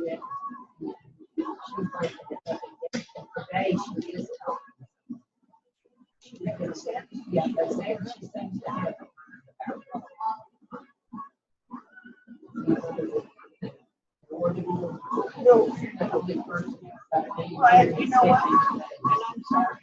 Yeah. She's like, today she is talking. Yeah, but there she seems to have. No, the only person. Well, you know what? And I'm sorry,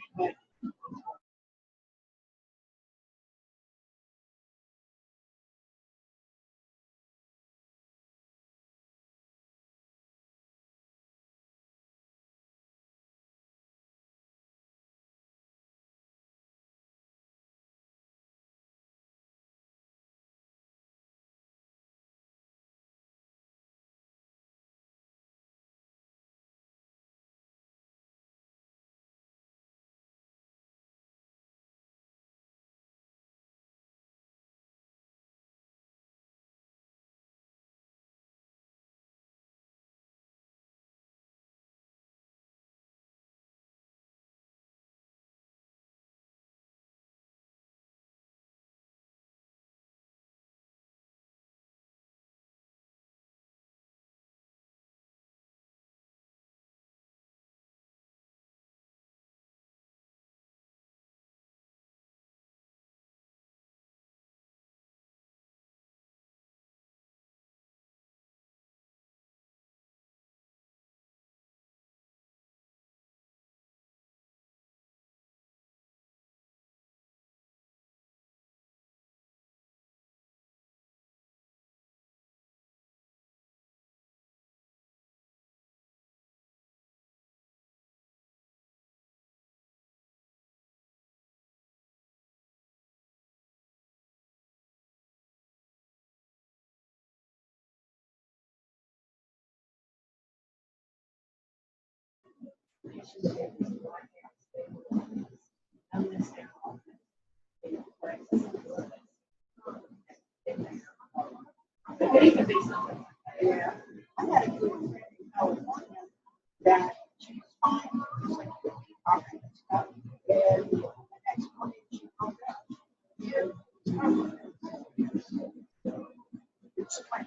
but it could be something. Yeah. I had a good friend in California that she was fine. It was like 50 talking and stuff. And the next morning she woke up and it's like,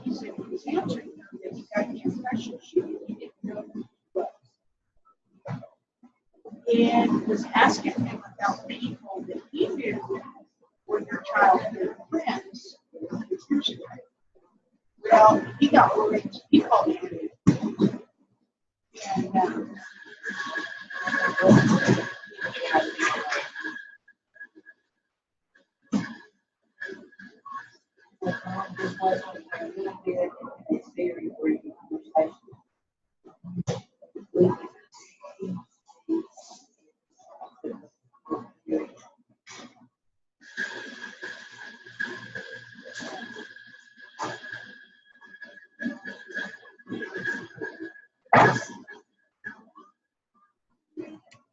he said he was answering her, that he got the impression she didn't know who he was. And was asking him about people that he knew were their childhood friends. Well, he got worried. He called me. And it's very brief conversation.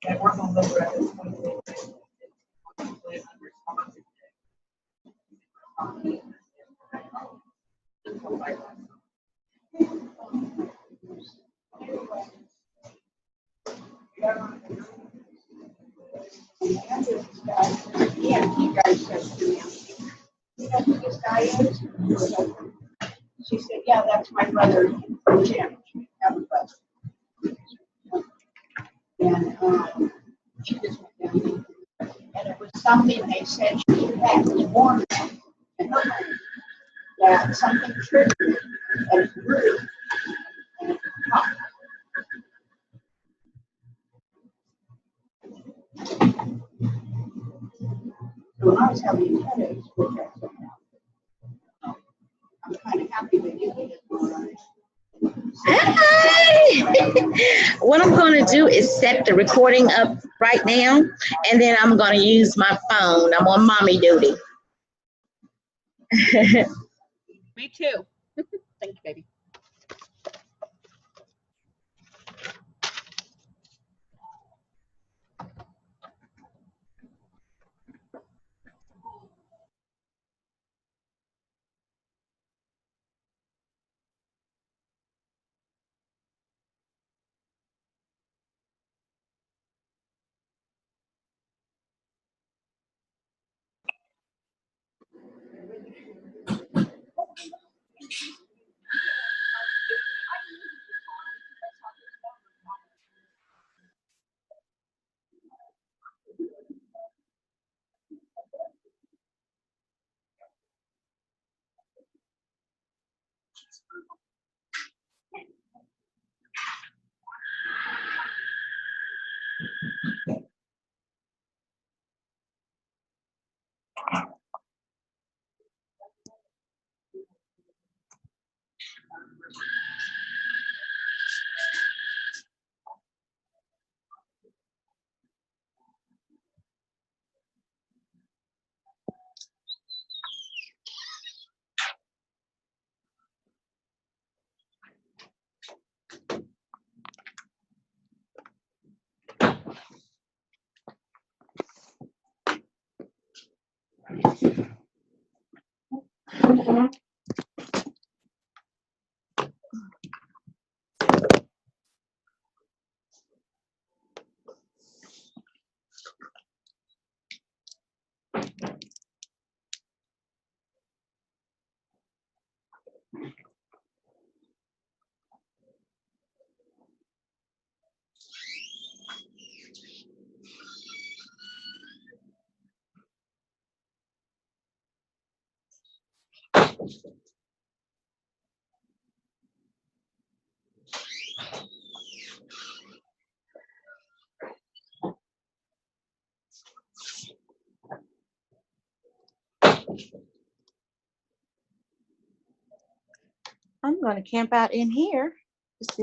And we're going to look at this one. Yeah, you guys said to me, you know who this guy is? She said, yeah, that's my brother, Jim. Have a brother. And she just went down. And it was something they said she had was warm in her brain. That something triggered it, and it really hot. So when I was having headaches, which I still have, I'm kind of happy that you did it for us. Hi! What I'm going to do is set the recording up right now, and then I'm going to use my phone. I'm on mommy duty. Me too. Thank you, baby. I'm going to camp out in here to see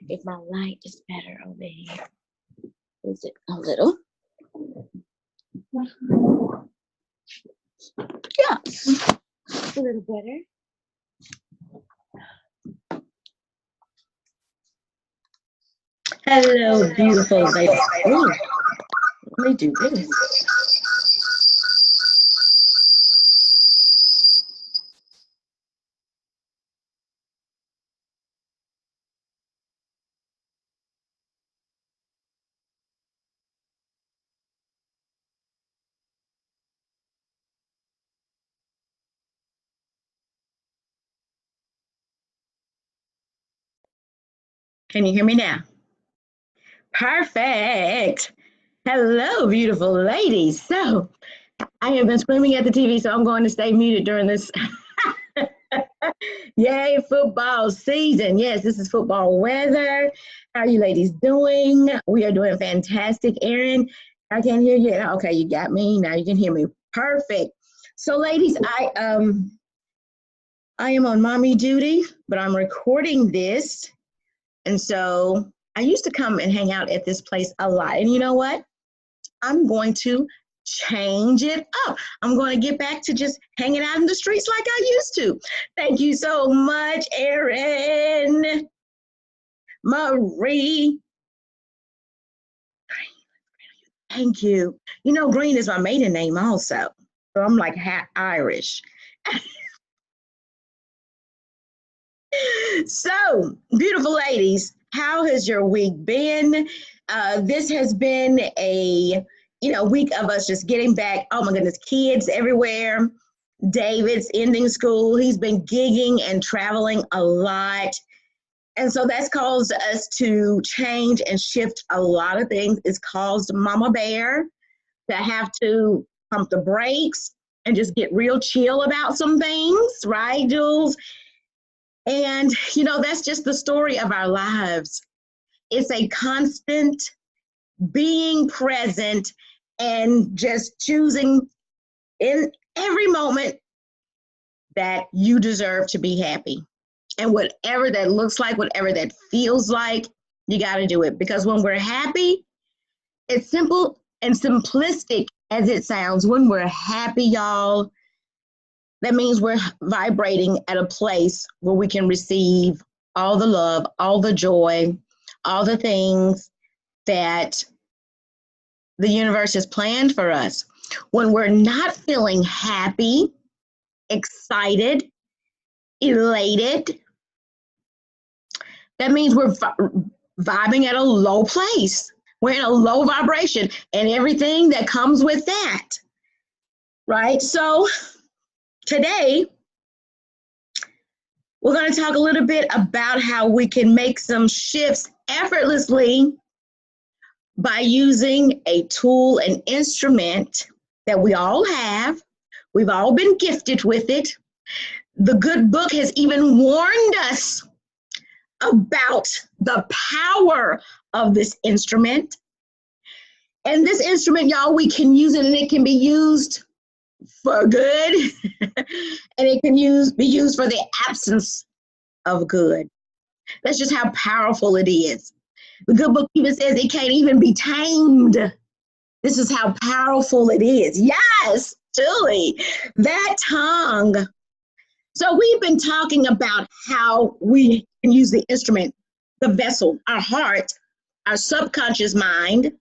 if my light is better over here. Is it a little? Yes, a little better. Hello, beautiful ladies. Ooh, let me do this. Can you hear me now? Perfect. Hello, beautiful ladies. So I have been screaming at the TV, so I'm going to stay muted during this. Yay, football season. Yes, this is football weather. How are you ladies doing? We are doing fantastic. Erin, I can't hear you. Okay, you got me. Now you can hear me. Perfect. So ladies, I am on mommy duty, but I'm recording this. And so I used to come and hang out at this place a lot. And you know what? I'm going to change it up. I'm going to get back to just hanging out in the streets like I used to. Thank you so much, Erin, Marie. Thank you. You know, Green is my maiden name also. So I'm like half Irish. So, beautiful ladies, how has your week been? This has been a week of us just getting back. Oh my goodness, kids everywhere. David's ending school. He's been gigging and traveling a lot. And so that's caused us to change and shift a lot of things. It's caused Mama Bear to have to pump the brakes and just get real chill about some things, right, Jules? And, that's just the story of our lives. It's a constant being present and just choosing in every moment that you deserve to be happy. And whatever that looks like, whatever that feels like, you got to do it. Because when we're happy, it's simple and simplistic as it sounds. When we're happy, y'all, that means we're vibrating at a place where we can receive all the love, all the joy, all the things that the universe has planned for us. When we're not feeling happy, excited, elated, that means we're vibing at a low place. We're in a low vibration and everything that comes with that, right? So today, we're going to talk a little bit about how we can make some shifts effortlessly by using a tool, an instrument that we all have. We've all been gifted with it. The good book has even warned us about the power of this instrument. And this instrument, y'all, we can use it and it can be used for good and it can be used for the absence of good. That's just how powerful it is. The good book even says it can't even be tamed. This is how powerful it is. Yes, Julie, that tongue. So we've been talking about how we can use the instrument, the vessel, our heart, our subconscious mind,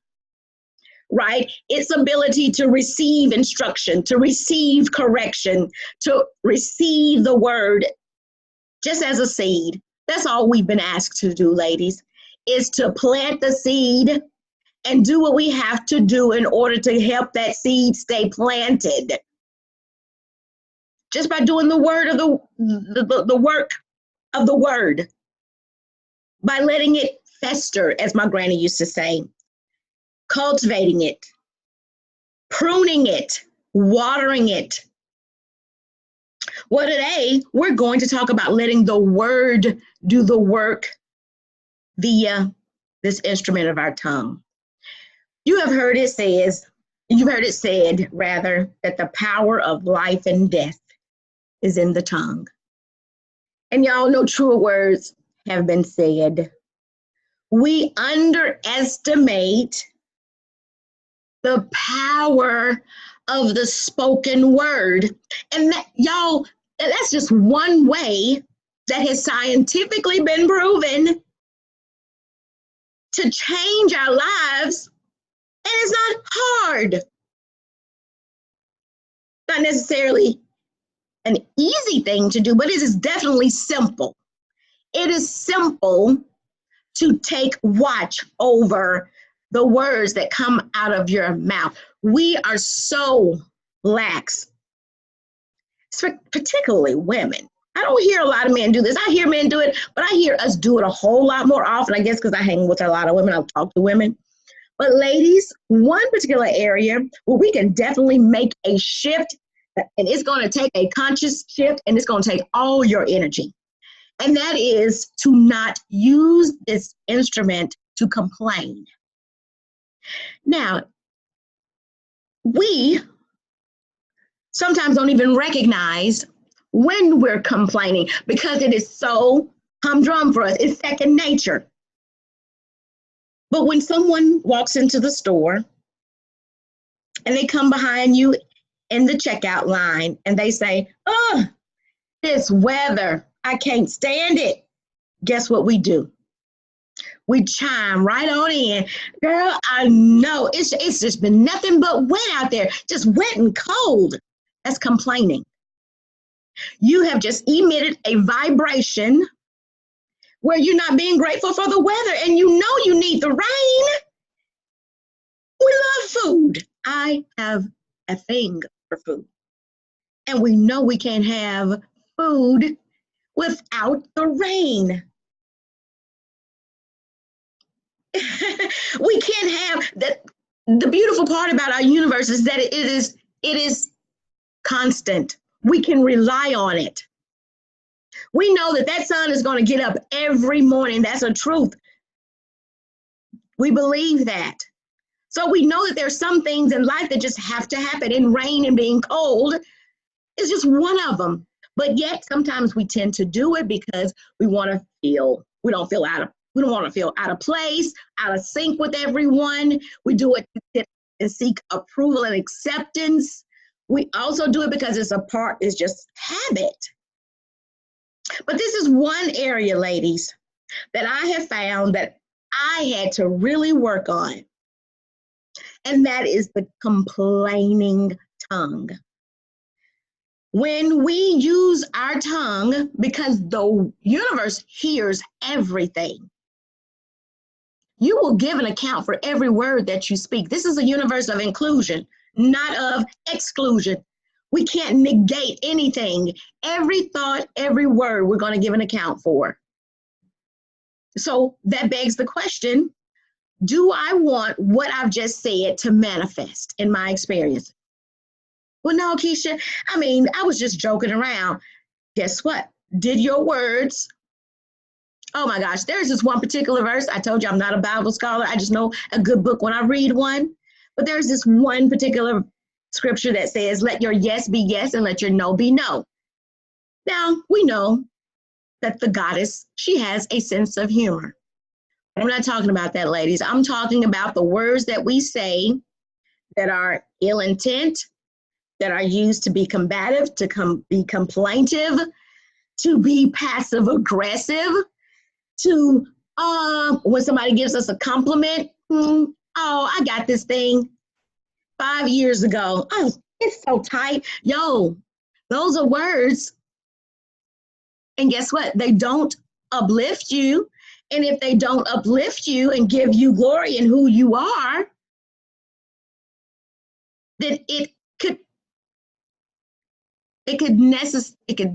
right? Its ability to receive instruction, to receive correction, to receive the word just as a seed. That's all we've been asked to do, ladies, is to plant the seed and do what we have to do in order to help that seed stay planted. Just by doing the word of the work of the word, by letting it fester, as my granny used to say, cultivating it, pruning it, watering it. Well, today we're going to talk about letting the word do the work via this instrument of our tongue. You've heard it said rather, that the power of life and death is in the tongue. And y'all know truer words have been said. We underestimate the power of the spoken word. And that, y'all, that's just one way that has scientifically been proven to change our lives. And it's not hard. Not necessarily an easy thing to do, but it is definitely simple. It is simple to take watch over the words that come out of your mouth. We are so lax, particularly women. I don't hear a lot of men do this. I hear men do it, but I hear us do it a whole lot more often, I guess, because I hang with a lot of women. I talk to women. But ladies, one particular area where we can definitely make a shift, and it's going to take a conscious shift, and it's going to take all your energy. And that is to not use this instrument to complain. Now, we sometimes don't even recognize when we're complaining because it is so humdrum for us. It's second nature. But when someone walks into the store and they come behind you in the checkout line and they say, "Oh, this weather, I can't stand it." Guess what we do? We chime right on in. "Girl, I know it's just been nothing but wet out there, just wet and cold." That's complaining. You have just emitted a vibration where you're not being grateful for the weather, and you know you need the rain. We love food. I have a thing for food. And we know we can't have food without the rain. We can't have that. The beautiful part about our universe is that it is constant. We can rely on it. We know that sun is going to get up every morning. That's a truth. We believe that. So we know that there's some things in life that just have to happen, and rain and being cold is just one of them. But yet sometimes we tend to do it because we don't want to feel out of place, out of sync with everyone. We do it and seek approval and acceptance. We also do it because it's just habit. But this is one area, ladies, that I have found that I had to really work on. And that is the complaining tongue. When we use our tongue, because the universe hears everything, you will give an account for every word that you speak. This is a universe of inclusion, not of exclusion. We can't negate anything. Every thought, every word, we're going to give an account for. So that begs the question, do I want what I've just said to manifest in my experience? Well, no, Keisha, I was just joking around. Guess what? Did your words, oh my gosh, there's this one particular verse. I told you I'm not a Bible scholar. I just know a good book when I read one. But there's this one particular scripture that says, "Let your yes be yes and let your no be no." Now, we know that the goddess, she has a sense of humor. I'm not talking about that, ladies. I'm talking about the words that we say that are ill intent, that are used to be combative, to be complaintive, to be passive aggressive, to when somebody gives us a compliment, "Oh, I got this thing. 5 years ago. Oh, it's so tight. Yo, those are words. And guess what? They don't uplift you. And if they don't uplift you and give you glory in who you are, then it could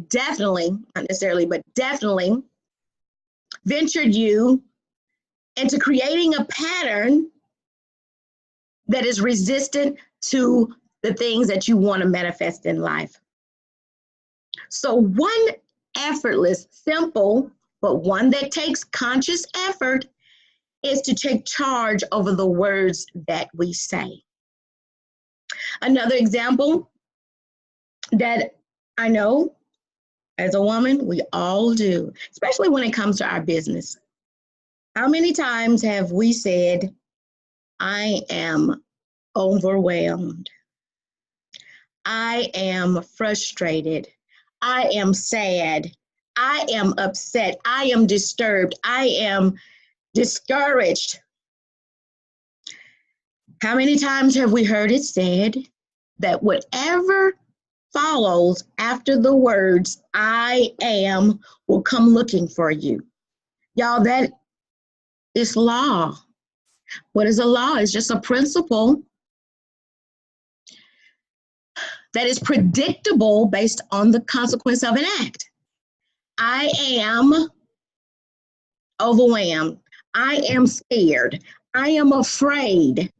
definitely, not necessarily, but definitely venture you into creating a pattern that is resistant to the things that you want to manifest in life. So one effortless, simple, but one that takes conscious effort is to take charge over the words that we say. Another example that I know as a woman, we all do, especially when it comes to our business. How many times have we said, I am overwhelmed. I am frustrated. I am sad. I am upset. I am disturbed. I am discouraged. How many times have we heard it said that whatever follows after the words I am will come looking for you? Y'all, that is law. What is a law? It's just a principle that is predictable based on the consequence of an act. I am overwhelmed. I am scared. I am afraid.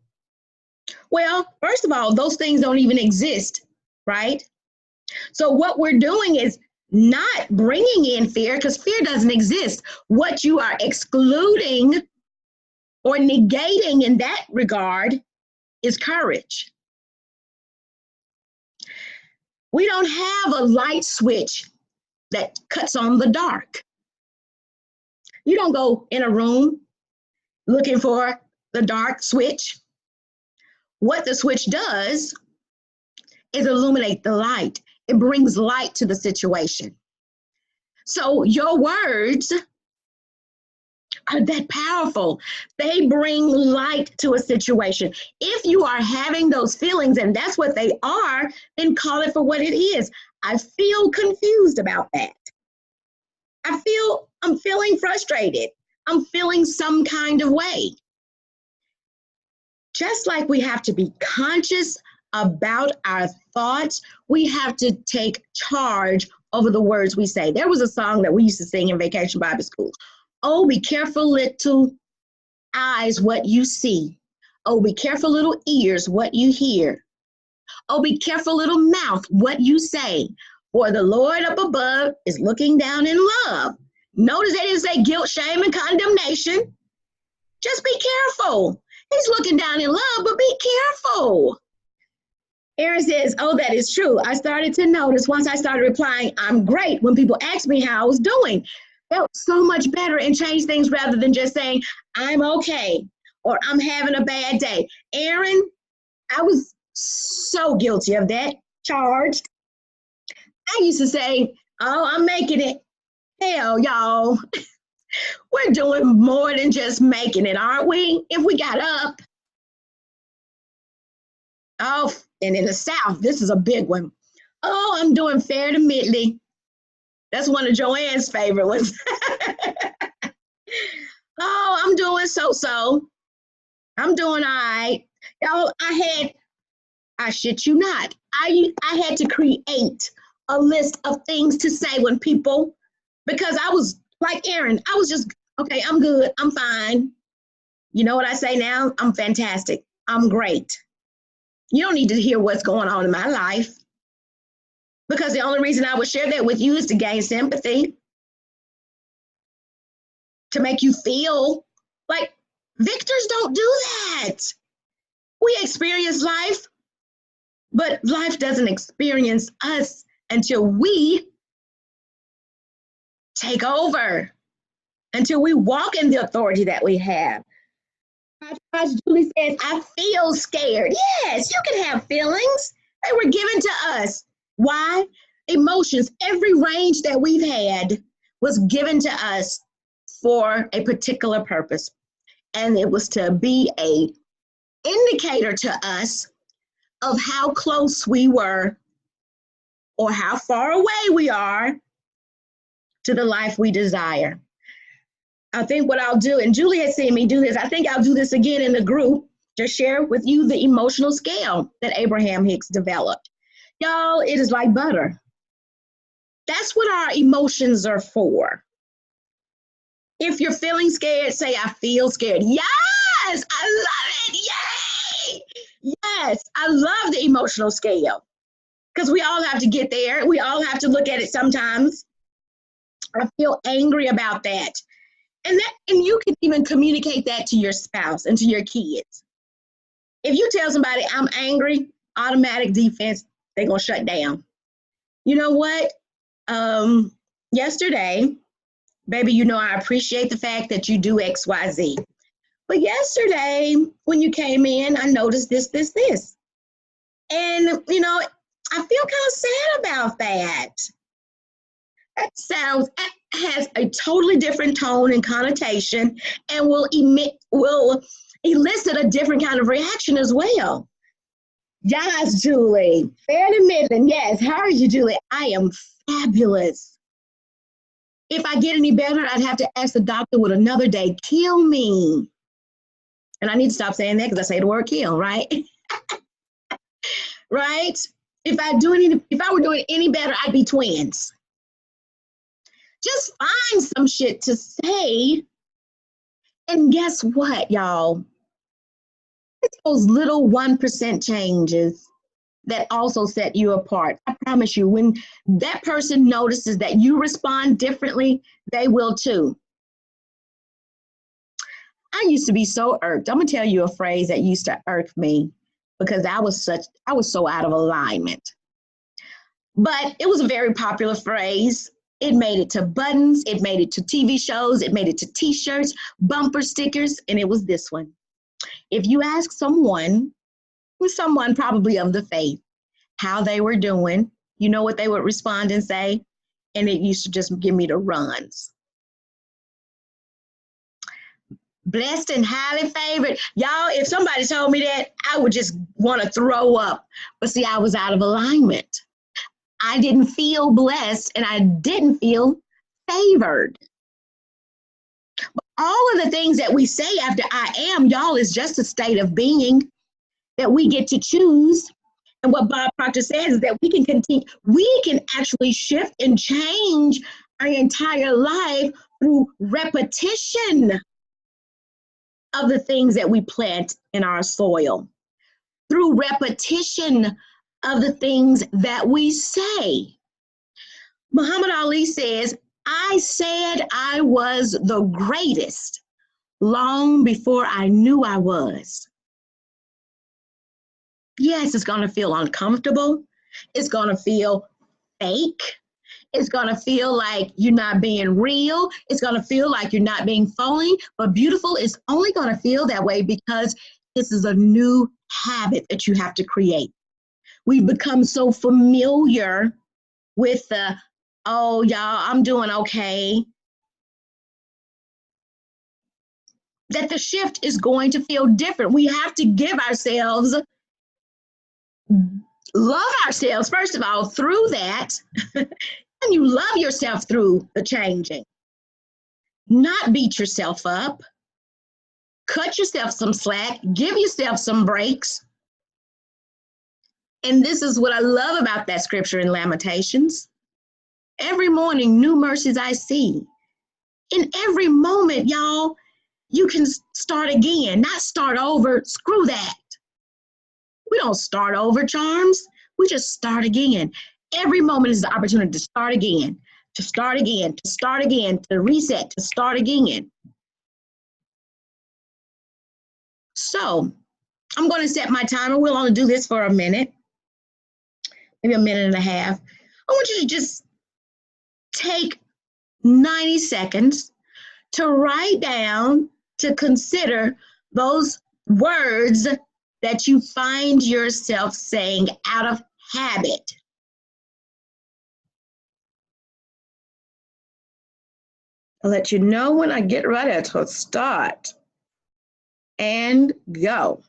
Well, first of all, those things don't even exist, right? So what we're doing is not bringing in fear, because fear doesn't exist. What you are excluding or negating in that regard is courage. We don't have a light switch that cuts on the dark. You don't go in a room looking for the dark switch. What the switch does is illuminate the light. It brings light to the situation. So your words are that powerful. They bring light to a situation. If you are having those feelings, and that's what they are, then call it for what it is. I feel confused about that. I'm feeling frustrated. I'm feeling some kind of way. Just like we have to be conscious about our thoughts, we have to take charge over the words we say. There was a song that we used to sing in Vacation Bible School. Oh, be careful, little eyes, what you see. Oh, be careful, little ears, what you hear. Oh, be careful, little mouth, what you say. For the Lord up above is looking down in love. Notice they didn't say guilt, shame, and condemnation. Just be careful. He's looking down in love, but be careful. Aaron says, oh, that is true. I started to notice once I started replying, I'm great, when people asked me how I was doing. Felt so much better and changed things rather than just saying, I'm okay, or I'm having a bad day. Aaron, I was so guilty of that, charged. I used to say, oh, I'm making it. Hell, y'all. We're doing more than just making it, aren't we? If we got up. Oh, and in the South, this is a big one. Oh, I'm doing fair to middling. That's one of Joanne's favorite ones. Oh, I'm doing so-so. I'm doing all right. Y'all, I shit you not, I had to create a list of things to say when people, because I was like Aaron, I was just, okay, I'm good, I'm fine. You know what I say now? I'm fantastic. I'm great. You don't need to hear what's going on in my life, because the only reason I would share that with you is to gain sympathy, to make you feel like victors don't do that. We experience life, but life doesn't experience us until we take over, until we walk in the authority that we have. Julie says, I feel scared. Yes, you can have feelings. They were given to us. Why? Emotions, every range that we've had was given to us for a particular purpose. And it was to be an indicator to us of how close we were or how far away we are to the life we desire. I think what I'll do, and Julie has seen me do this, I think I'll do this again in the group to share with you the emotional scale that Abraham Hicks developed. Y'all, it is like butter. That's what our emotions are for. If you're feeling scared, say, I feel scared. Yes, I love it. Yay. Yes, I love the emotional scale because we all have to get there. We all have to look at it sometimes. I feel angry about that. And you can even communicate that to your spouse and to your kids. If you tell somebody I'm angry, automatic defense, they're going to shut down. You know what? Yesterday, baby, you know I appreciate the fact that you do XYZ. But yesterday, when you came in, I noticed this. And, you know, I feel kind of sad about that. That has a totally different tone and connotation and will elicit a different kind of reaction as well. Yes, Julie. Fair to Midland. Yes. How are you, Julie? I am fabulous. If I get any better, I'd have to ask the doctor, would another day kill me? And I need to stop saying that because I say the word kill, right? Right? If I were doing any better, I'd be twins. Just find some shit to say. And guess what, y'all? It's those little 1% changes that also set you apart. I promise you, when that person notices that you respond differently, they will too. I used to be so irked. I'm gonna tell you a phrase that used to irk me because I was so out of alignment. But it was a very popular phrase. It made it to buttons, it made it to TV shows, it made it to t-shirts, bumper stickers, and it was this one. If you ask someone probably of the faith, how they were doing, you know what they would respond and say? And it used to just give me the runs. Blessed and highly favored. Y'all, if somebody told me that, I would just want to throw up. But see, I was out of alignment. I didn't feel blessed and I didn't feel favored. But all of the things that we say after I am, y'all, is just a state of being that we get to choose. And what Bob Proctor says is that we can continue, we can actually shift and change our entire life through repetition of the things that we plant in our soil, through repetition of the things that we say. Muhammad Ali says, I said I was the greatest long before I knew I was. Yes, it's going to feel uncomfortable. It's going to feel fake. It's going to feel like you're not being real. It's going to feel like you're not being phony. But beautiful is only going to feel that way because this is a new habit that you have to create. We've become so familiar with the, oh, y'all, I'm doing okay, that the shift is going to feel different. We have to give ourselves, love ourselves, first of all, through that. And you love yourself through the changing. Not beat yourself up. Cut yourself some slack. Give yourself some breaks. And this is what I love about that scripture in Lamentations. Every morning, new mercies I see. In every moment, y'all, you can start again, not start over. Screw that. We don't start over, Charms. We just start again. Every moment is the opportunity to start again, to start again, to start again, to reset, to start again. So I'm going to set my timer. We'll only do this for a minute, maybe a minute and a half. I want you to just take 90 seconds to write down, to consider those words that you find yourself saying out of habit. I'll let you know when I get ready to start. And go.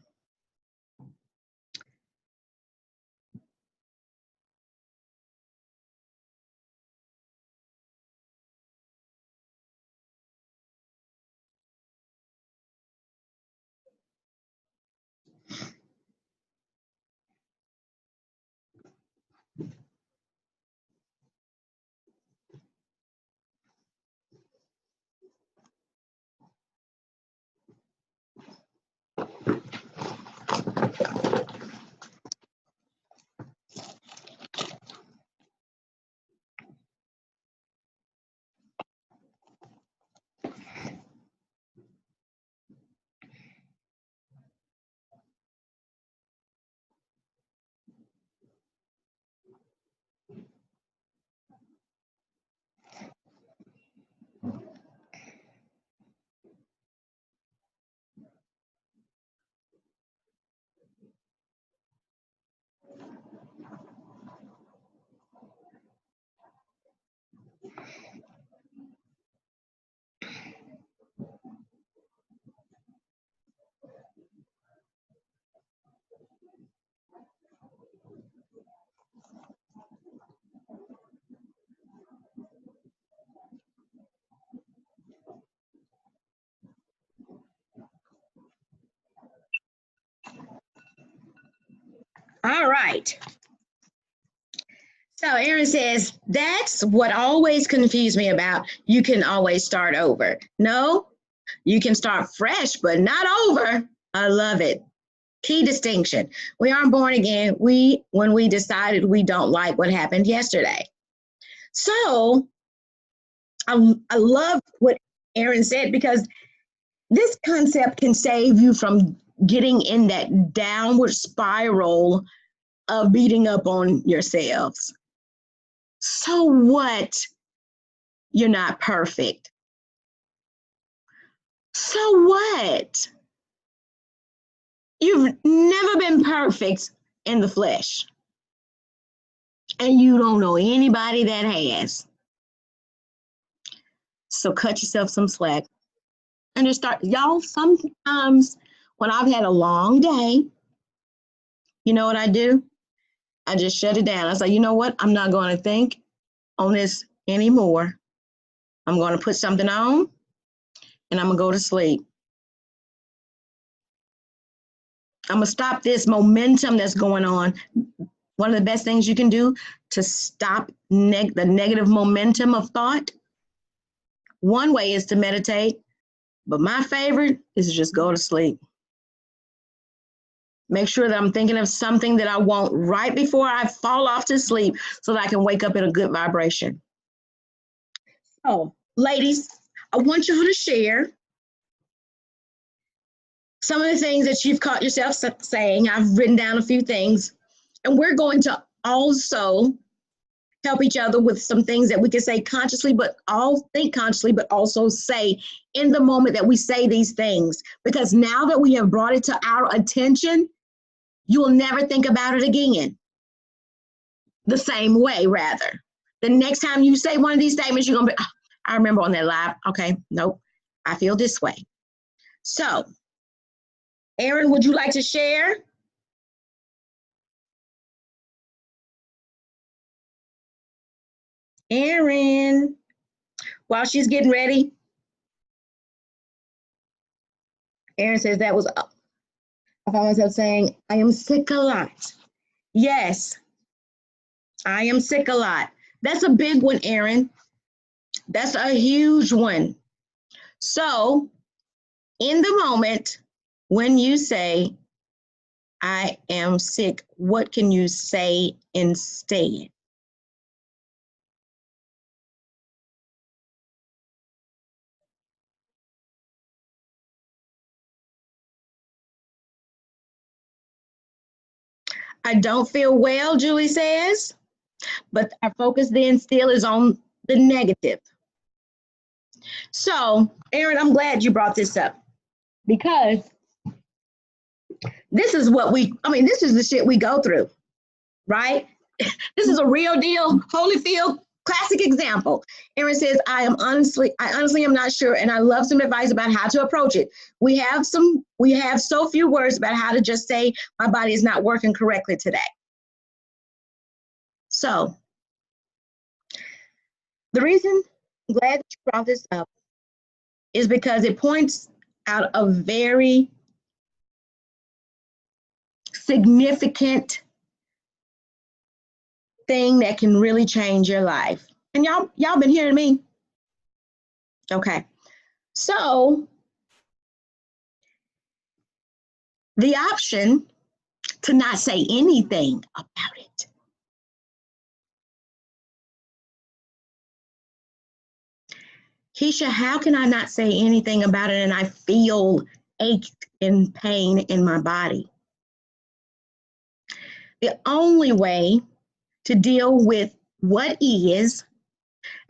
All right. So Erin says, that's what always confused me about you can always start over. No, you can start fresh, but not over. I love it. Key distinction. We aren't born again. When we decided we don't like what happened yesterday. So I love what Erin said, because this concept can save you from getting in that downward spiral of beating up on yourselves. So what? You're not perfect. So what? You've never been perfect in the flesh. And you don't know anybody that has. So cut yourself some slack. And just start, y'all, sometimes when I've had a long day, you know what I do? I just shut it down. I say, you know what? I'm not going to think on this anymore. I'm going to put something on and I'm going to go to sleep. I'm going to stop this momentum that's going on. One of the best things you can do to stop the negative momentum of thought, one way is to meditate, but my favorite is to just go to sleep. Make sure that I'm thinking of something that I want right before I fall off to sleep so that I can wake up in a good vibration. So, ladies, I want you to share some of the things that you've caught yourself saying. I've written down a few things, and we're going to also help each other with some things that we can say consciously, but all think consciously, but also say in the moment that we say these things. Because now that we have brought it to our attention, you will never think about it again. The same way, rather. The next time you say one of these statements, you're gonna be, oh, I remember on that live. Okay, nope, I feel this way. So, Erin, would you like to share? Erin, while she's getting ready. Erin says that was, I found myself saying, I am sick a lot. Yes, I am sick a lot. That's a big one, Erin. That's a huge one. So, in the moment when you say, I am sick, what can you say instead? I don't feel well, Julie says, but our focus then still is on the negative. So, Erin, I'm glad you brought this up, because this is what this is the shit we go through, right? This is a real deal, Holyfield classic example. Erin says, I honestly am not sure, and I love some advice about how to approach it. We have so few words about how to just say, my body is not working correctly today. So, the reason I'm glad that you brought this up is because it points out a very significant thing that can really change your life. And y'all been hearing me? Okay. So, the option to not say anything about it. Keisha, how can I not say anything about it and I feel ache and pain in my body? The only way to deal with what is,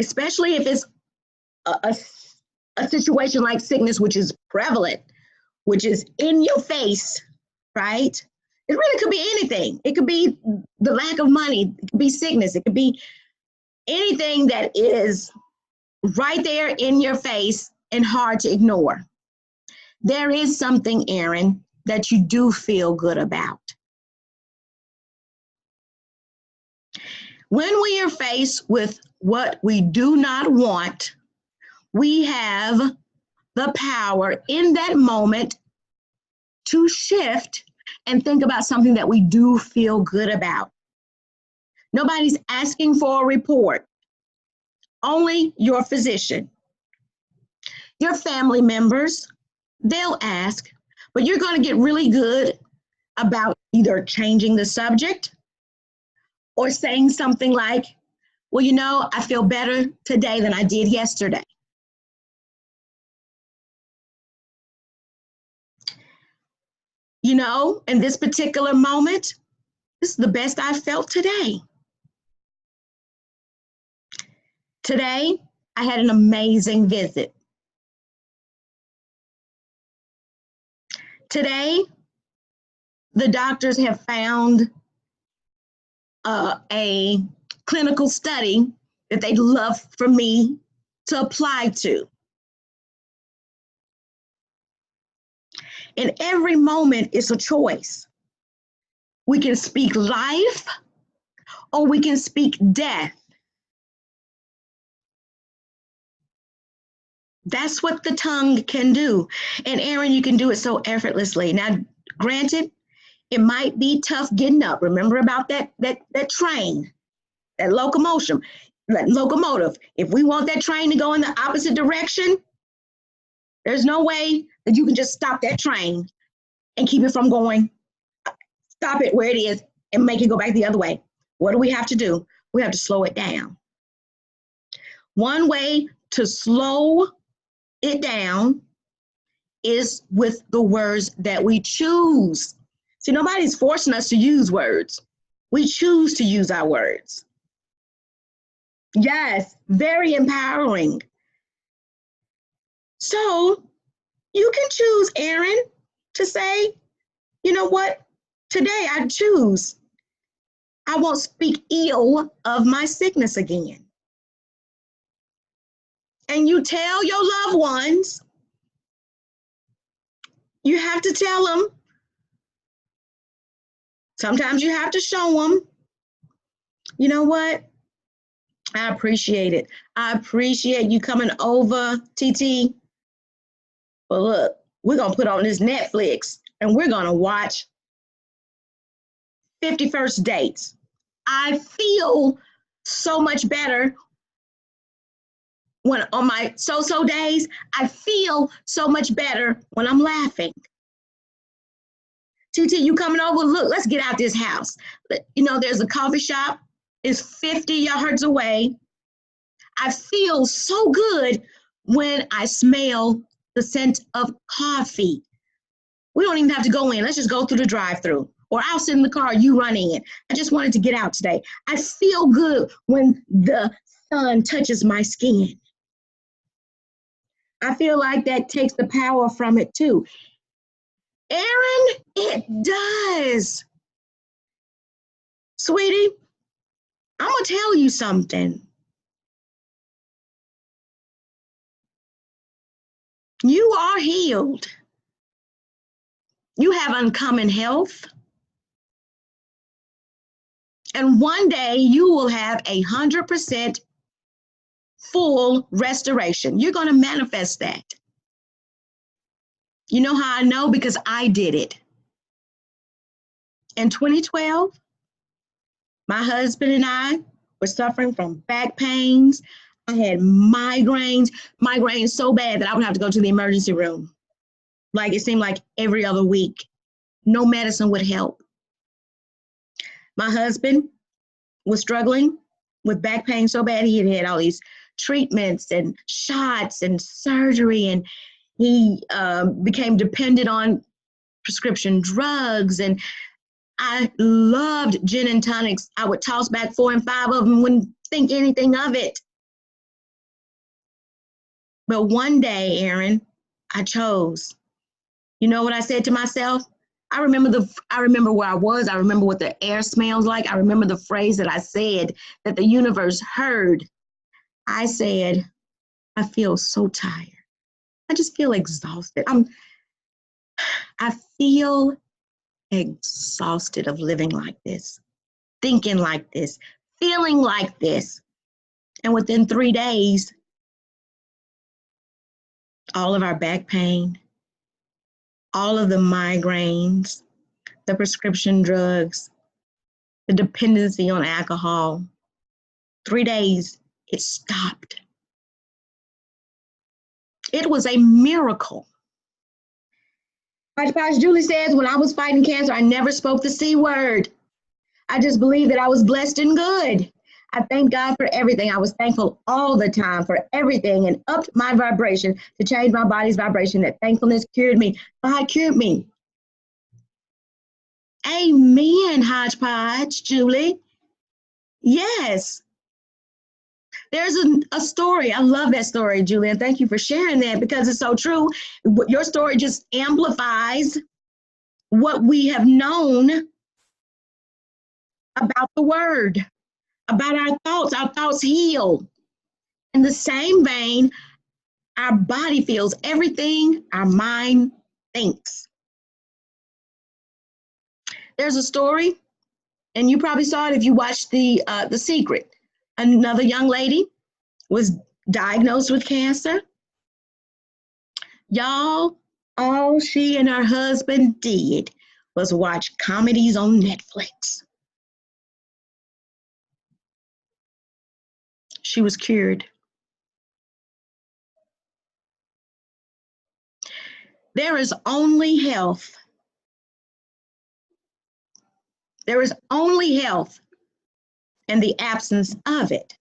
especially if it's a situation like sickness, which is prevalent, which is in your face, right? It really could be anything. It could be the lack of money. It could be sickness. It could be anything that is right there in your face and hard to ignore. There is something, Erin, that you do feel good about. When we are faced with what we do not want, we have the power in that moment to shift and think about something that we do feel good about. Nobody's asking for a report, only your physician. Your family members, they'll ask, but you're going to get really good about either changing the subject or saying something like, well, you know, I feel better today than I did yesterday. You know, in this particular moment, this is the best I felt today. Today, I had an amazing visit. Today, the doctors have found a clinical study that they'd love for me to apply to. And every moment is a choice. We can speak life or we can speak death. That's what the tongue can do. And Aaron, you can do it so effortlessly. Now, granted, it might be tough getting up. Remember about that train, that locomotive. If we want that train to go in the opposite direction, there's no way that you can just stop that train and keep it from going. Stop it where it is and make it go back the other way. What do we have to do? We have to slow it down. One way to slow it down is with the words that we choose. See, nobody's forcing us to use words. We choose to use our words. Yes, very empowering. So you can choose, Aaron, to say, you know what? Today I choose. I won't speak ill of my sickness again. And you tell your loved ones, you have to tell them. Sometimes you have to show them. You know what? I appreciate it. I appreciate you coming over, TT. But look, we're going to put on this Netflix and we're going to watch 50 First Dates. I feel so much better when on my so-so days. I feel so much better when I'm laughing. TT, you coming over? Look, let's get out this house. You know, there's a coffee shop. It's 50 yards away. I feel so good when I smell the scent of coffee. We don't even have to go in. Let's just go through the drive-through. Or I'll sit in the car, you run in. I just wanted to get out today. I feel good when the sun touches my skin. I feel like that takes the power from it too. Aaron, it does. Sweetie, I'm going to tell you something. You are healed. You have uncommon health. And one day you will have 100% full restoration. You're going to manifest that. You know how I know? Because I did it. In 2012, my husband and I were suffering from back pains. I had migraines so bad that I would have to go to the emergency room. Like it seemed like every other week. No medicine would help. My husband was struggling with back pain so bad he had had all these treatments and shots and surgery, and he became dependent on prescription drugs. And I loved gin and tonics. I would toss back 4 and 5 of them, wouldn't think anything of it. But one day, Aaron, I chose. You know what I said to myself? I remember where I was. I remember what the air smells like. I remember the phrase that I said that the universe heard. I said, I feel so tired. I just feel exhausted. I feel exhausted of living like this, thinking like this, feeling like this. And within 3 days, all of our back pain, all of the migraines, the prescription drugs, the dependency on alcohol. 3 days, it stopped. It was a miracle. Pastor Julie says, when I was fighting cancer, I never spoke the C word. I just believed that I was blessed and good. I thank God for everything. I was thankful all the time for everything and upped my vibration to change my body's vibration. That thankfulness cured me. God cured me. Amen, Hodgepodge, Julie. Yes. There's a story. I love that story, Julie, and thank you for sharing that because it's so true. Your story just amplifies what we have known about the word, about our thoughts. Our thoughts heal. In the same vein, our body feels everything our mind thinks. There's a story, and you probably saw it if you watched The Secret. Another young lady was diagnosed with cancer. Y'all, all she and her husband did was watch comedies on Netflix. She was cured. There is only health. There is only health in the absence of it.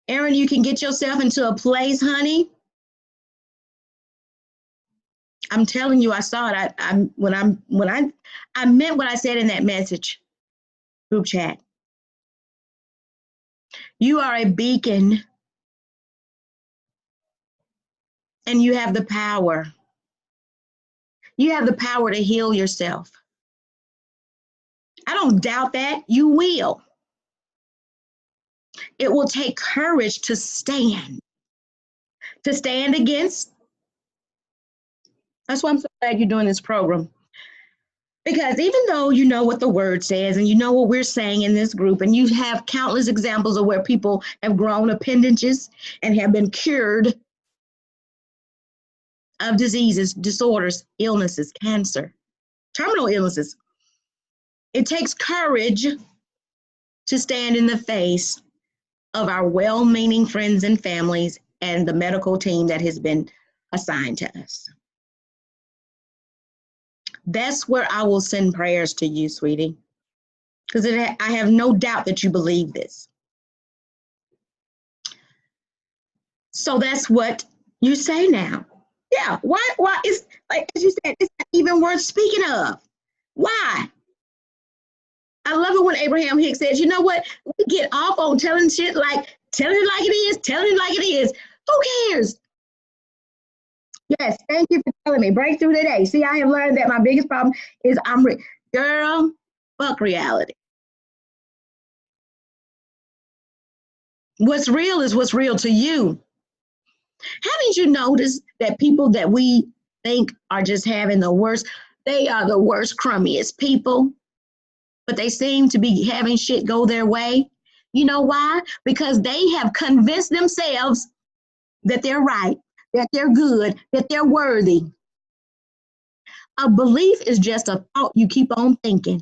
Aaron, you can get yourself into a place, honey. I'm telling you, I saw it. I meant what I said in that message group chat. You are a beacon, and you have the power. You have the power to heal yourself. I don't doubt that. You will. It will take courage to stand against. That's why I'm so glad you're doing this program. Because even though you know what the word says and you know what we're saying in this group, and you have countless examples of where people have grown appendages and have been cured of diseases, disorders, illnesses, cancer, terminal illnesses, it takes courage to stand in the face of our well-meaning friends and families and the medical team that has been assigned to us. That's where I will send prayers to you, sweetie, because I have no doubt that you believe this. So that's what you say now. Yeah, why is, like as you said, it's not even worth speaking of. Why? I love it when Abraham Hicks says, you know what? We get off on telling shit like, telling it like it is, telling it like it is. Who cares? Yes, thank you for telling me. Breakthrough today. See, I have learned that my biggest problem is girl, fuck reality. What's real is what's real to you. Haven't you noticed that people that we think are just having the worst, they are the worst, crummiest people, but they seem to be having shit go their way? You know why? Because they have convinced themselves that they're right, that they're good, that they're worthy. A belief is just a thought you keep on thinking.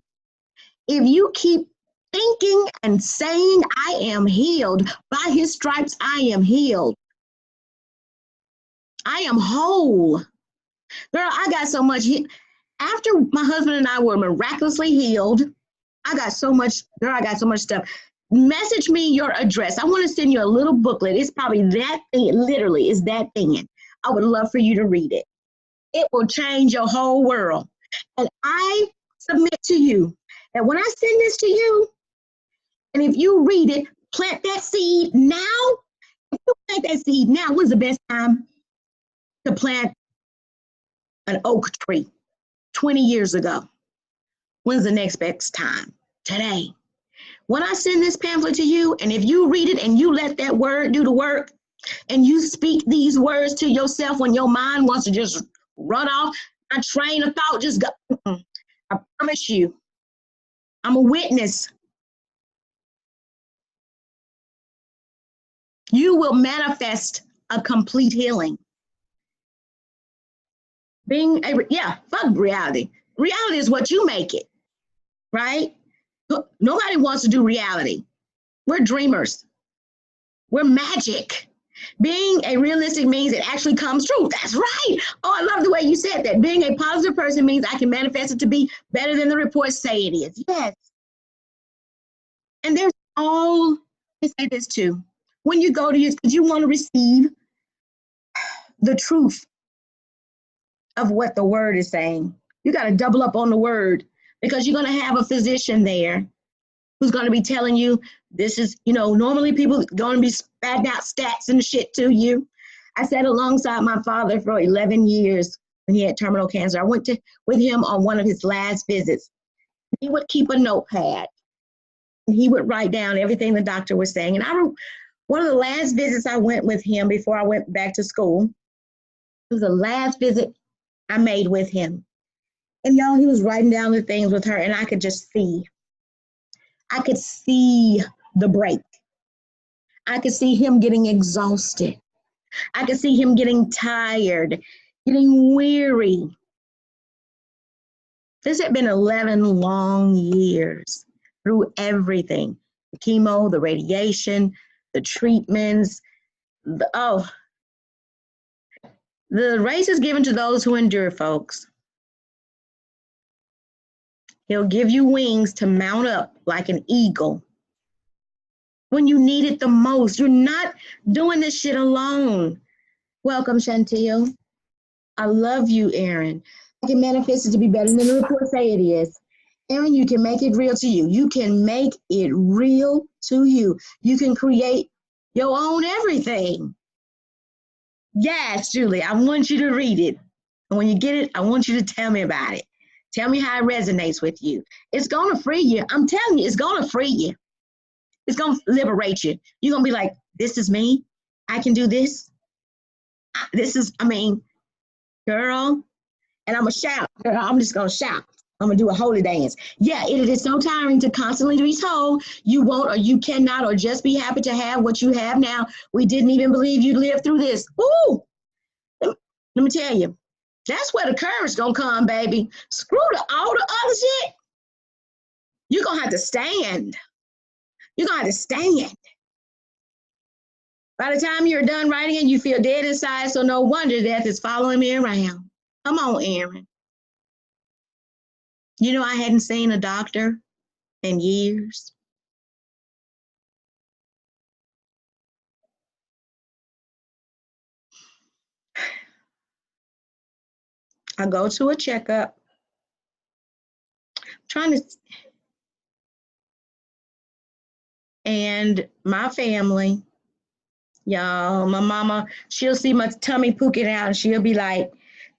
If you keep thinking and saying, I am healed, by his stripes I am healed, I am whole. Girl, I got so much. After my husband and I were miraculously healed, I got so much stuff. Message me your address. I want to send you a little booklet. It's probably that thin, literally, it's that thin. I would love for you to read it. It will change your whole world. And I submit to you that when I send this to you, and if you read it, plant that seed now. If you plant that seed now, when's the best time to plant an oak tree? 20 years ago. When's the next best time? Today. When I send this pamphlet to you, and if you read it and you let that word do the work, and you speak these words to yourself when your mind wants to just run off, a train of thought just go, I promise you, I'm a witness. You will manifest a complete healing. Fuck reality. Reality is what you make it, right? Nobody wants to do reality. We're dreamers. We're magic. Being a realistic means it actually comes true. That's right. Oh, I love the way you said that. Being a positive person means I can manifest it to be better than the reports say it is. Yes. And there's all, let me say this too. When you go to use, because you want to receive the truth of what the word is saying, you got to double up on the word because you're going to have a physician there who's going to be telling you this is, normally people going to be spatting out stats and shit to you. I sat alongside my father for 11 years when he had terminal cancer. I went with him on one of his last visits. He would keep a notepad and he would write down everything the doctor was saying. And one of the last visits I went with him before I went back to school, it was the last visit I made with him. And y'all, he was writing down the things with her and I could just see. I could see the break. I could see him getting exhausted. I could see him getting tired, getting weary. This had been 11 long years through everything, the chemo, the radiation, the treatments. The race is given to those who endure, folks. He'll give you wings to mount up like an eagle when you need it the most. You're not doing this shit alone. Welcome, Chantil. I love you, Aaron. I can manifest it to be better than the report say it is. Aaron, you can make it real to you. You can make it real to you. You can create your own everything. Yes, Julie, I want you to read it. And when you get it, I want you to tell me about it. Tell me how it resonates with you. It's going to free you. I'm telling you, it's going to free you. It's going to liberate you. You're going to be like, this is me. I can do this. Girl, and I'm going to shout. Girl, I'm just going to shout. I'm going to do a holy dance. Yeah, it is so tiring to constantly be told you won't or you cannot or just be happy to have what you have now. We didn't even believe you'd live through this. Ooh, let me tell you, that's where the courage going to come, baby. Screw all the other shit. You're going to have to stand. You're going to have to stand. By the time you're done writing it, you feel dead inside, so no wonder death is following me around. Come on, Aaron. I hadn't seen a doctor in years. I go to a checkup, and my family, y'all, my mama, she'll see my tummy pooking out and she'll be like,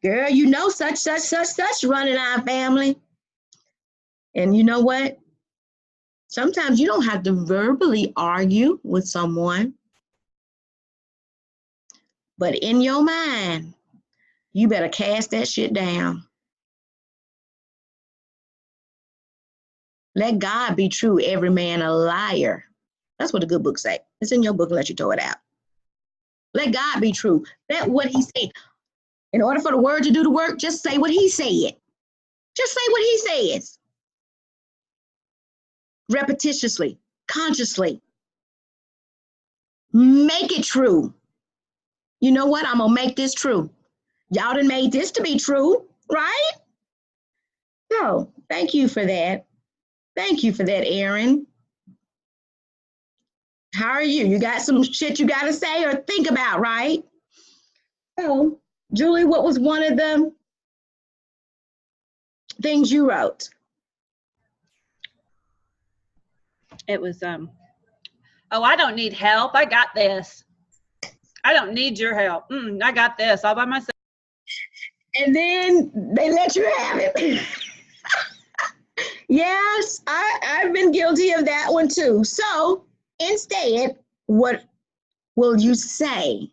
girl, such running our family. And you know what? Sometimes you don't have to verbally argue with someone, but in your mind, you better cast that shit down. Let God be true, every man a liar. That's what the good book say. It's in your book and let you throw it out. Let God be true. Let what he said. In order for the word to do the work, just say what he said. Just say what he says. Repetitiously, consciously. Make it true. You know what? I'm going to make this true. Y'all done made this to be true, right? So, thank you for that. Thank you for that, Aaron. How are you? You got some shit you got to say or think about, right? So, Julie, what was one of the things you wrote? It was, oh, I don't need help. I got this. I don't need your help. I got this all by myself. And then they let you have it. Yes, I've been guilty of that one too. So instead, what will you say?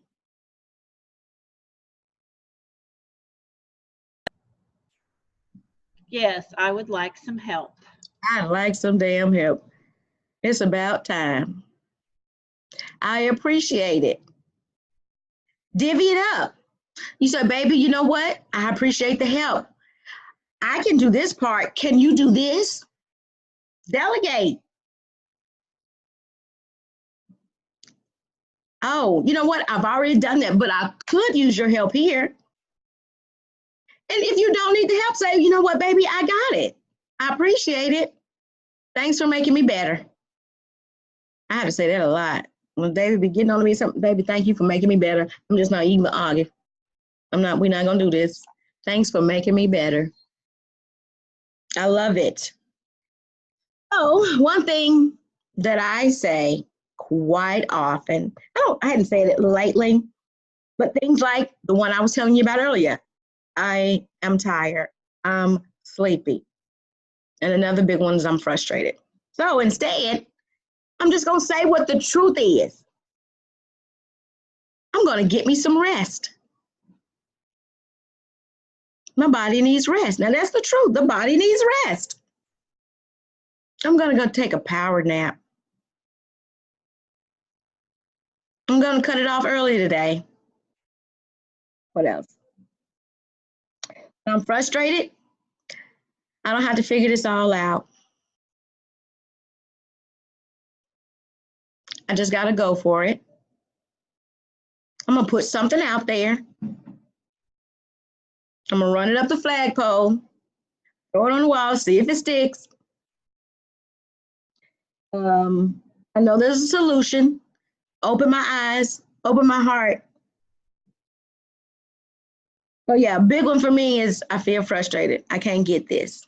Yes, I would like some help. I'd like some damn help. It's about time. I appreciate it. Divvy it up. You say, baby, you know what? I appreciate the help. I can do this part. Can you do this? Delegate. Oh, you know what? I've already done that, but I could use your help here. And if you don't need the help, say, you know what, baby, I got it. I appreciate it. Thanks for making me better. I have to say that a lot. When David be getting on me something, baby, thank you for making me better. I'm just not even argue. We're not gonna do this. Thanks for making me better. I love it. Oh, one thing that I say quite often, I hadn't said it lately, but things like the one I was telling you about earlier. I am tired. I'm sleepy. And another big one is I'm frustrated. So instead, I'm just going to say what the truth is. I'm going to get me some rest. My body needs rest. Now, that's the truth. The body needs rest. I'm going to go take a power nap. I'm going to cut it off early today. What else? I'm frustrated. I don't have to figure this all out. I just got to go for it. I'm going to put something out there. I'm going to run it up the flagpole, throw it on the wall, see if it sticks. I know there's a solution. Open my eyes, open my heart. But yeah, a big one for me is I feel frustrated. I can't get this.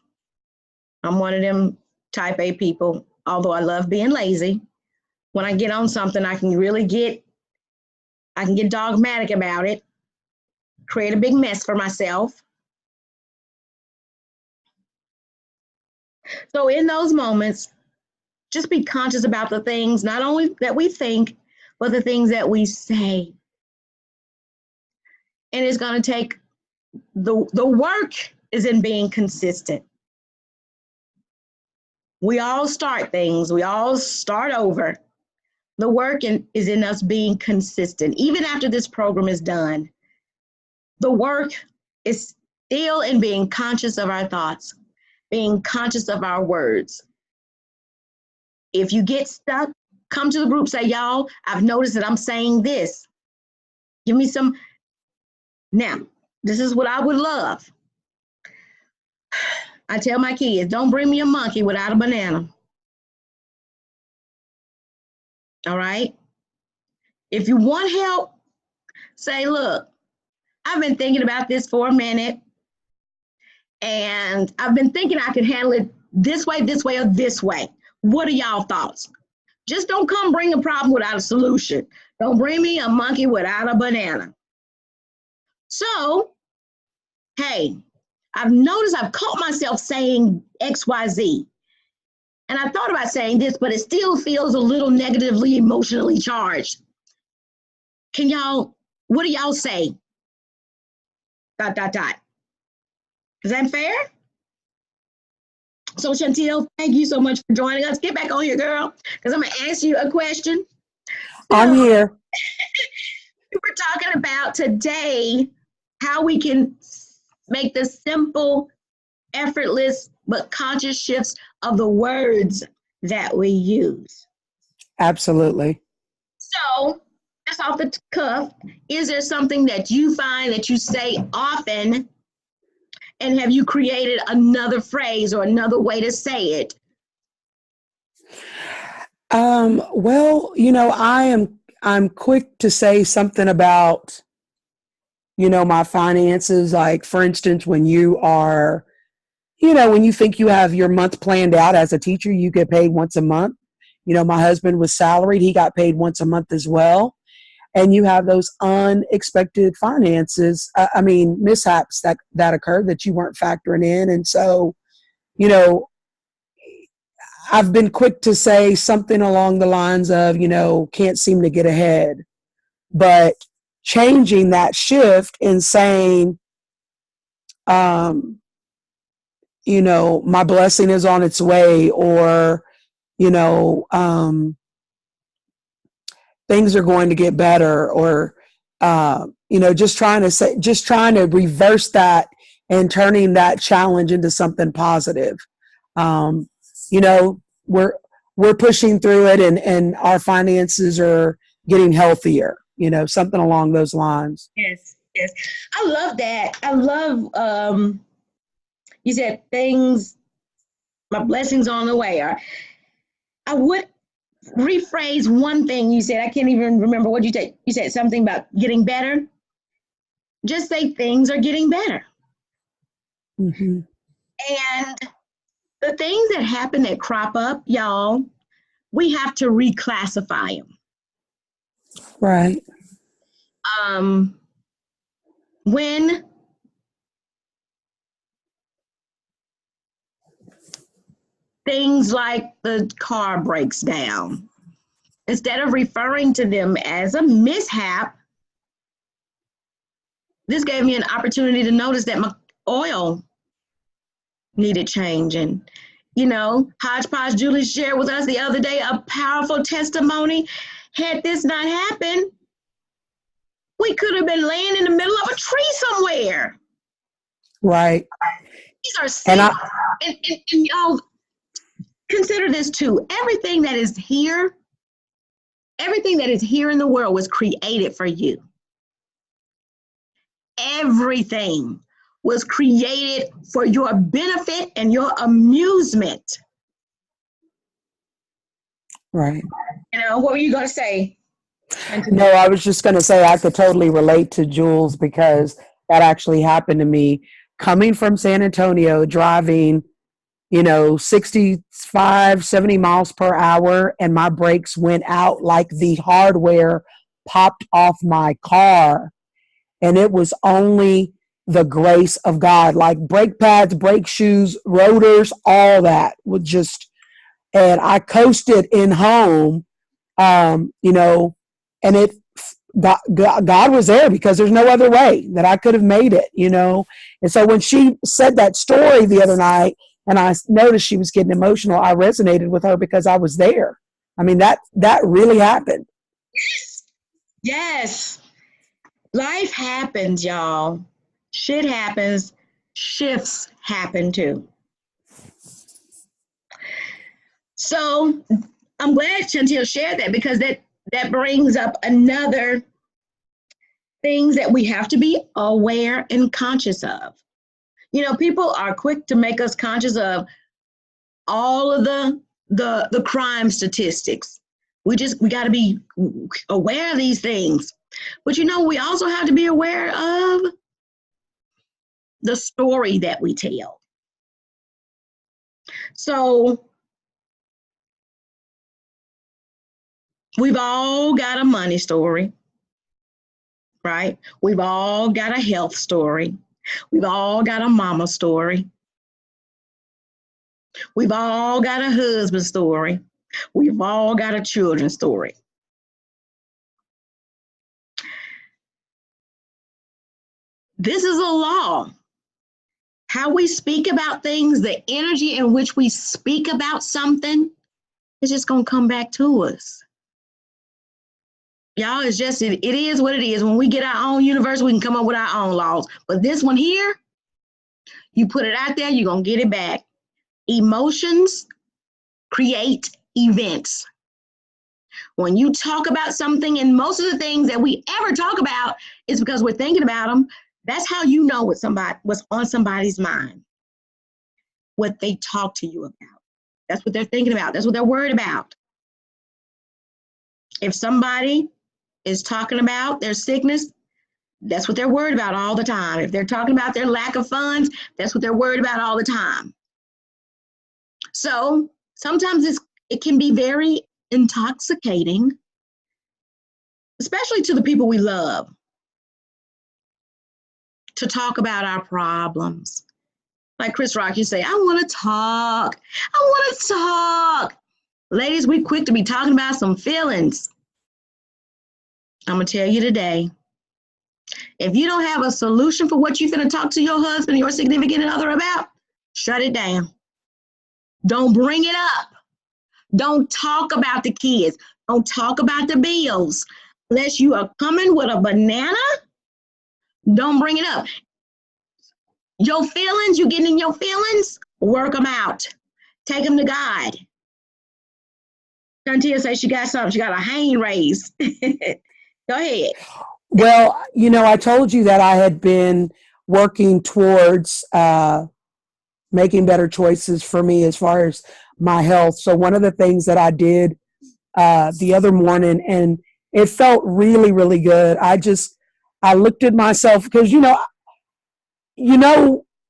I'm one of them type A people, although I love being lazy. When I get on something, I can get dogmatic about it, create a big mess for myself. So in those moments, just be conscious about the things, not only that we think, but the things that we say. And it's going to take the work is in being consistent. We all start things. We all start over. The work is in us being consistent. Even after this program is done, the work is still in being conscious of our thoughts, being conscious of our words. If you get stuck, come to the group, say, y'all, I've noticed that I'm saying this. Give me some. Now, this is what I would love. I tell my kids, don't bring me a monkey without a banana. All right? If you want help, say, look, I've been thinking about this for a minute, and I've been thinking I could handle it this way, or this way. What are y'all thoughts? Just don't come bring a problem without a solution. Don't bring me a monkey without a banana. So, hey, I've noticed I've caught myself saying X, Y, Z. And I thought about saying this, but it still feels a little negatively emotionally charged. What do y'all say? ... Is that fair? So Chantel, thank you so much for joining us. Get back on here, girl, because I'm going to ask you a question. I'm here. We're talking about today how we can make the simple, effortless, but conscious shifts of the words that we use. Absolutely. So, just off the cuff, is there something that you find that you say often, and have you created another phrase or another way to say it? Well, I'm quick to say something about, my finances. Like, for instance, when you think you have your month planned out as a teacher, you get paid once a month. My husband was salaried. He got paid once a month as well. And you have those unexpected finances, mishaps that occur that you weren't factoring in. And so, I've been quick to say something along the lines of, can't seem to get ahead. But changing that shift and saying, my blessing is on its way, or, things are going to get better, or, just trying to reverse that and turning that challenge into something positive. You know, we're pushing through it, and our finances are getting healthier, you know, something along those lines. Yes, yes. I love that. I love you said things, my blessings on the way. Or I would rephrase one thing you said. I can't even remember what you said. You said something about getting better. Just say things are getting better. Mm-hmm. And the things that happen that crop up, y'all, we have to reclassify them. Right. When things like the car breaks down, instead of referring to them as a mishap, this gave me an opportunity to notice that my oil needed changing. You know, Hodgepodge Julie shared with us the other day a powerful testimony. Had this not happened, we could have been laying in the middle of a tree somewhere. Right. These are simple. And y'all consider this too. Everything that is here in the world was created for you. Everything was created for your benefit and your amusement. Right. You know, what were you going to say? No, I was just going to say I could totally relate to Jules, because that actually happened to me coming from San Antonio, driving, you know, 65, 70 miles per hour, and my brakes went out like the hardware popped off my car. And it was only the grace of God, like brake pads, brake shoes, rotors, all that would just, and I coasted in home, you know, and it, God was there, because there's no other way that I could have made it, you know. And so when she said that story the other night, and I noticed she was getting emotional, I resonated with her because I was there. I mean, that really happened. Yes. Yes. Life happens, y'all. Shit happens. Shifts happen too. So I'm glad Chantel shared that, because that brings up another things that we have to be aware and conscious of. You know, people are quick to make us conscious of all of the crime statistics. We got to be aware of these things. But you know, we also have to be aware of the story that we tell. So we've all got a money story, right? We've all got a health story. We've all got a mama story. We've all got a husband story. We've all got a children's story. This is a law. How we speak about things, the energy in which we speak about something, it's just going to come back to us. Y'all, it's just, it is what it is. When we get our own universe, we can come up with our own laws. But this one here, you put it out there, you're going to get it back. Emotions create events. When you talk about something, and most of the things that we ever talk about is because we're thinking about them, that's how you know what's on somebody's mind, what they talk to you about. That's what they're thinking about. That's what they're worried about. If somebody is talking about their sickness, that's what they're worried about all the time. If they're talking about their lack of funds, that's what they're worried about all the time. So sometimes it can be very intoxicating, especially to the people we love, to talk about our problems. Like Chris Rock, you say, I want to talk. I want to talk. Ladies, we quick to be talking about some feelings. I'm going to tell you today, if you don't have a solution for what you're going to talk to your husband, your significant other about, shut it down. Don't bring it up. Don't talk about the kids. Don't talk about the bills. Unless you are coming with a banana, don't bring it up. Your feelings, you getting in your feelings, work them out. Take them to God. Shantia says she got something. She got a hand raised. Go ahead. Well, I told you that I had been working towards making better choices for me as far as my health. So one of the things that I did the other morning, and it felt really, really good. I looked at myself because you know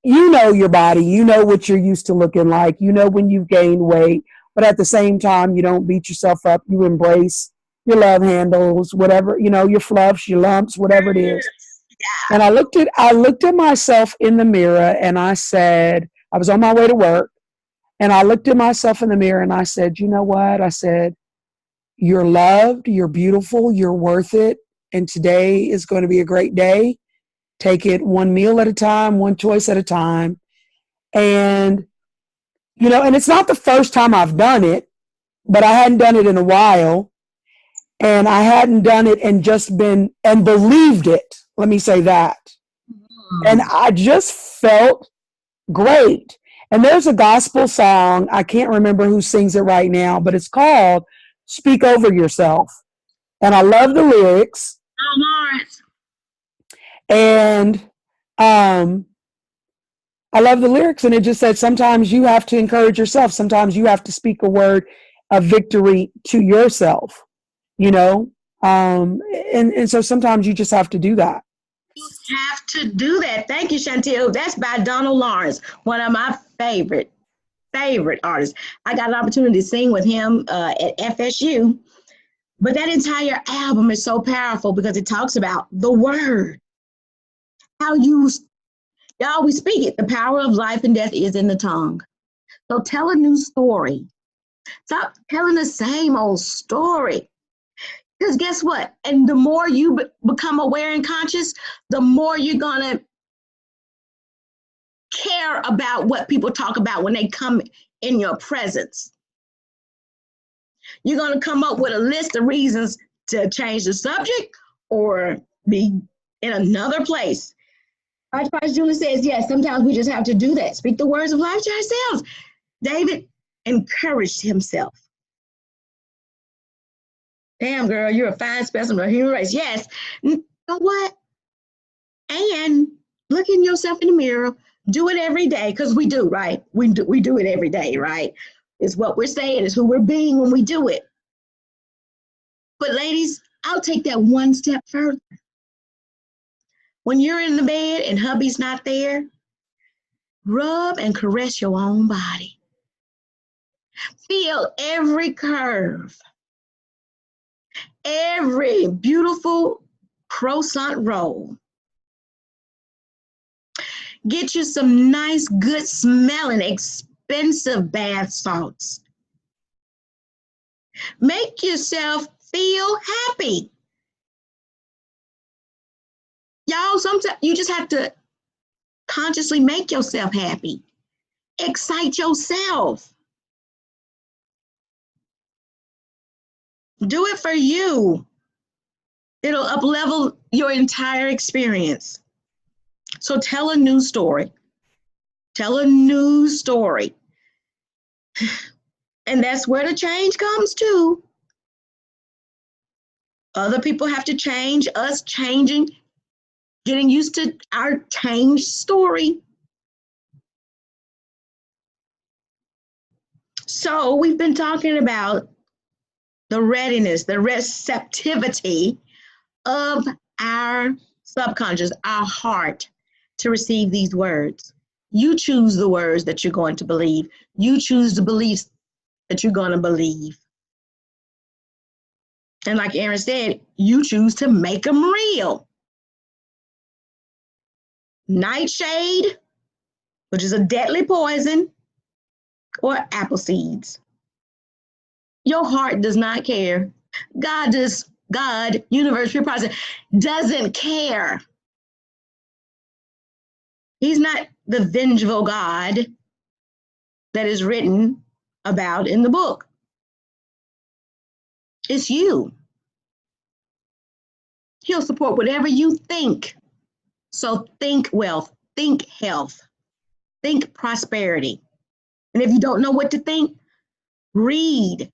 your body, what you're used to looking like, when you've gained weight, but at the same time you don't beat yourself up. You embrace your love handles, whatever, your fluffs, your lumps, whatever it is. And I looked at myself in the mirror, and I said, I was on my way to work, and I looked at myself in the mirror and I said, you know what? I said, you're loved, you're beautiful, you're worth it, and today is going to be a great day. Take it one meal at a time, one choice at a time. And, and it's not the first time I've done it, but I hadn't done it in a while. And I hadn't done it and and believed it. Let me say that. And I just felt great. And there's a gospel song. I can't remember who sings it right now, but it's called Speak Over Yourself. And I love the lyrics. Oh, Lawrence. And I love the lyrics, and it just said sometimes you have to encourage yourself. Sometimes you have to speak a word of victory to yourself, and so sometimes you just have to do that. You have to do that. Thank you, Chantel. That's by Donald Lawrence, one of my favorite artists. I got an opportunity to sing with him at FSU. But that entire album is so powerful because it talks about the word. How y'all, we speak it. The power of life and death is in the tongue. So tell a new story. Stop telling the same old story. Because guess what? And the more you become aware and conscious, the more you're going to care about what people talk about when they come in your presence. You're going to come up with a list of reasons to change the subject or be in another place. Archbishop Julie says, yes, sometimes we just have to do that. Speak the words of life to ourselves. David encouraged himself. Damn, girl, you're a fine specimen of human race. Yes. You know what? And look in yourself in the mirror. Do it every day, because we do, right? We do it every day, right? It's what we're saying. It's who we're being when we do it. But ladies, I'll take that one step further. When you're in the bed and hubby's not there, rub and caress your own body. Feel every curve, every beautiful croissant roll. Get you some nice, good smelling, expensive bath salts. Make yourself feel happy. Y'all, sometimes you just have to consciously make yourself happy. Excite yourself. Do it for you. It'll up-level your entire experience. So tell a new story. Tell a new story. And that's where the change comes too. Other people have to change, us changing, getting used to our changed story. So we've been talking about the readiness, the receptivity of our subconscious, our heart, to receive these words. You choose the words that you're going to believe. You choose the beliefs that you're going to believe. And like Aaron said, you choose to make them real. Nightshade, which is a deadly poison, or apple seeds. Your heart does not care. God, universe, pure process, doesn't care. He's not the vengeful God that is written about in the book. It's you. He'll support whatever you think. So think wealth, think health, think prosperity. And if you don't know what to think, read.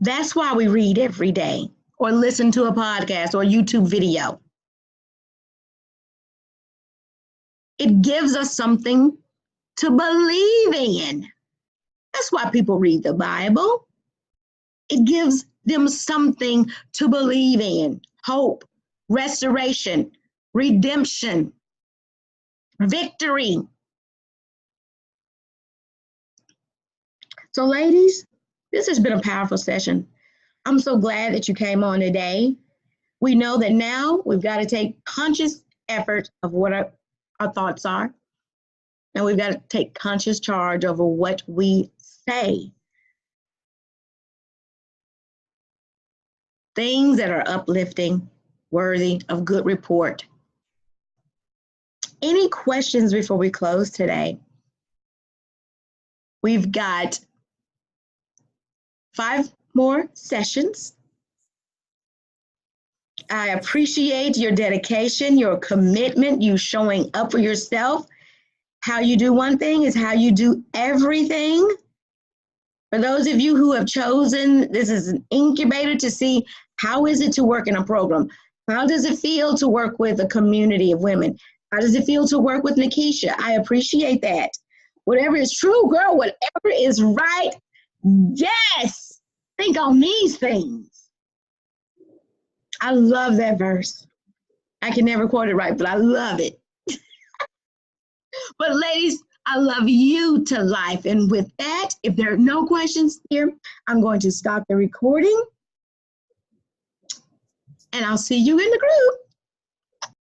That's why we read every day or listen to a podcast or a YouTube video. It gives us something to believe in. That's why people read the Bible. It gives them something to believe in. Hope, restoration, redemption, victory. So ladies, this has been a powerful session. I'm so glad that you came on today. We know that now we've got to take conscious effort of what our thoughts are. And we've got to take conscious charge over what we say. Things that are uplifting, worthy of good report. Any questions before we close today? We've got 5 more sessions. I appreciate your dedication, your commitment, you showing up for yourself. How you do one thing is how you do everything. For those of you who have chosen, this is an incubator to see how is it to work in a program? How does it feel to work with a community of women? How does it feel to work with Nikisha? I appreciate that. Whatever is true, girl, whatever is right, yes, think on these things. I love that verse. I can never quote it right, but I love it. But ladies, I love you to life. And with that, if there are no questions here, I'm going to stop the recording. And I'll see you in the group.